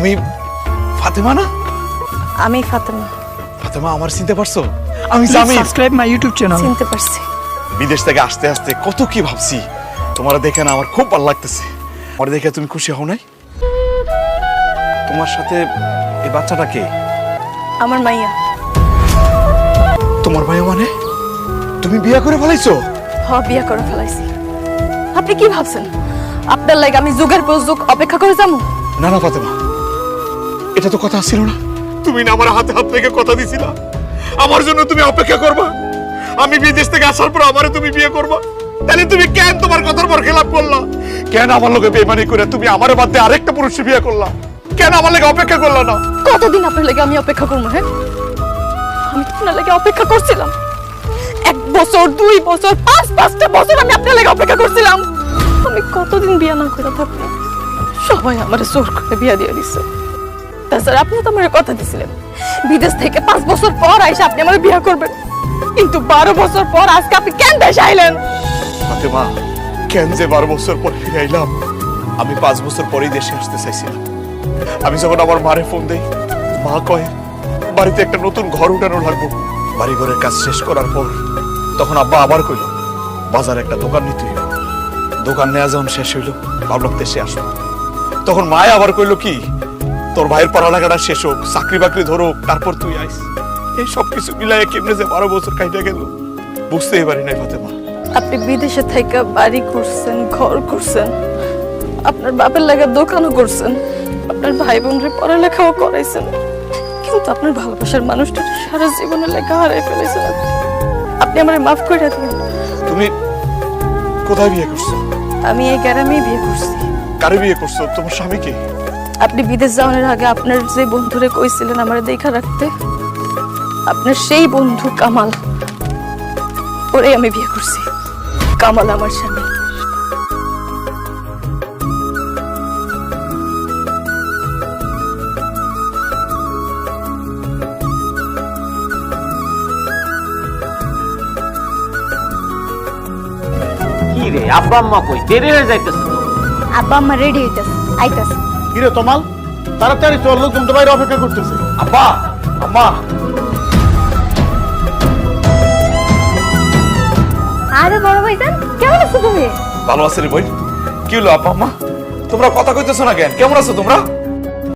তুমি ফাতেমা না? আমি ফাতেমা। ফাতেমা, আমার চিনতে পারছো? আমি Jamil. Subscribe my YouTube channel. চিনতে পারছি। বিদেশ থেকে আসতে আসতে কত কি ভাবছি, তোমার দেখে না আমার খুব ভালো লাগতেছে। আমার দেখে তুমি খুশি হও নাই? তোমার সাথে এই বাচ্চাটা কে? আমার মাইয়া। তোমার ভাই মানে? তুমি বিয়ে করে ফেলাইছো? বিয়া করে ফেলাইছি। আপনি কি ভাবছেন আপনার লাগে আমি যুগের পর যুগ অপেক্ষা করে যাবো? না না ফাতেমা, এটা তো কথা ছিল না। তুমি না আমার হাতে হাত থেকে কথা দিছিলা আমার জন্য তুমি অপেক্ষা করবা, আমি বিদেশ থেকে আসার পর আমারে তুমি বিয়ে করবা। তাহলে তুমি কেন তোমার কথার পর খেলাপ করলা? কেন আমার লোকে বেইমানি করে তুমি আমারে বাদ দিয়ে আরেকটা পুরুষকে বিয়ে করলা? কেন আমার লাগে অপেক্ষা করলা না? কতদিন আপনার লাগে আমি অপেক্ষা করবো? হ্যাঁ, আমি আপনার লাগে অপেক্ষা করছিলাম 1 বছর, 2 বছর, 5টা বছর আমি আপনার লাগে অপেক্ষা করছিলাম। আমি কতদিন বিয়া না করে থাকবো, সবাই আমার জোর করে বিয়া দিয়ে দিচ্ছে। তাছাড়া আপনি তো আমার কথা দিছিলেন বিদেশ থেকে 5 বছর পর আইসা আপনি আমার বিয়া করবেন, কিন্তু 12 বছর পর আজকে আপনি কেন দেশে আইলেন? ফাতেমা, কেন যে 12 বছর পর ফিরে আইলাম? আমি 5 বছর পরেই দেশে আসতে চাইছিলাম। আমি যখন আমার মারে ফোন দেই, মা কয় বাড়িতে একটা নতুন ঘর উঠানো লাগবো। বাড়ি ঘরের কাজ শেষ করার পর তখন আব্বা আবার কইল বাজারে একটা দোকান নিতে হইব। দোকান নেওয়া যখন শেষ হইল ভাবলাম দেশে আসবো। তখন মায় আবার কইল কি তোর ভাইয়ের পড়ালেখাটা শেষ হোক, চাকরি বাকরি ধরুক, তারপর তুই আইস। এই সব কিছু মিলাই কেমনে যে 12 বছর কাইটা গেল বুঝতেই পারি নাই ফাতেমা। আপনি বিদেশে থেকে বাড়ি করছেন, ঘর করছেন, আপনার বাপের লাগা দোকানও করছেন, আপনার ভাই বোনরে পড়ালেখাও করাইছেন, কিন্তু আপনার ভালোবাসার মানুষটা সারা জীবনের লেখা হারাই ফেলেছেন। আপনি আমারে মাফ করে দিন। তুমি কোথায় বিয়ে করছো? আমি এই গ্রামেই বিয়ে করছি। কারে বিয়ে করছো? তোমার স্বামীকে? আপনি বিদেশ যাওয়ার আগে আপনার যে বন্ধুরে কইছিলেন আমারে দেখা রাখতে, আপনার সেই বন্ধু কামাল, ওরে আমি বিয়ে করছি। কামাল আমার স্বামী। কি রে আব্বা আম্মা কই? দেরি হয়ে যাইতেছে তো। আব্বা আম্মা রেডি হইতেছে, আইতাছে। কিরে তমাল, তাড়াতাড়ি চল, লোকজন তো বাইরে অপেক্ষা করতেছে। আব্বা, আম্মা। আরে বড় ভাইজান, কেমন আছো তুমি? ভালো আছি রে বই। কি হলো আব্বা আম্মা, তোমরা কথা কইতেছো না কেন? কেমন আছো তোমরা?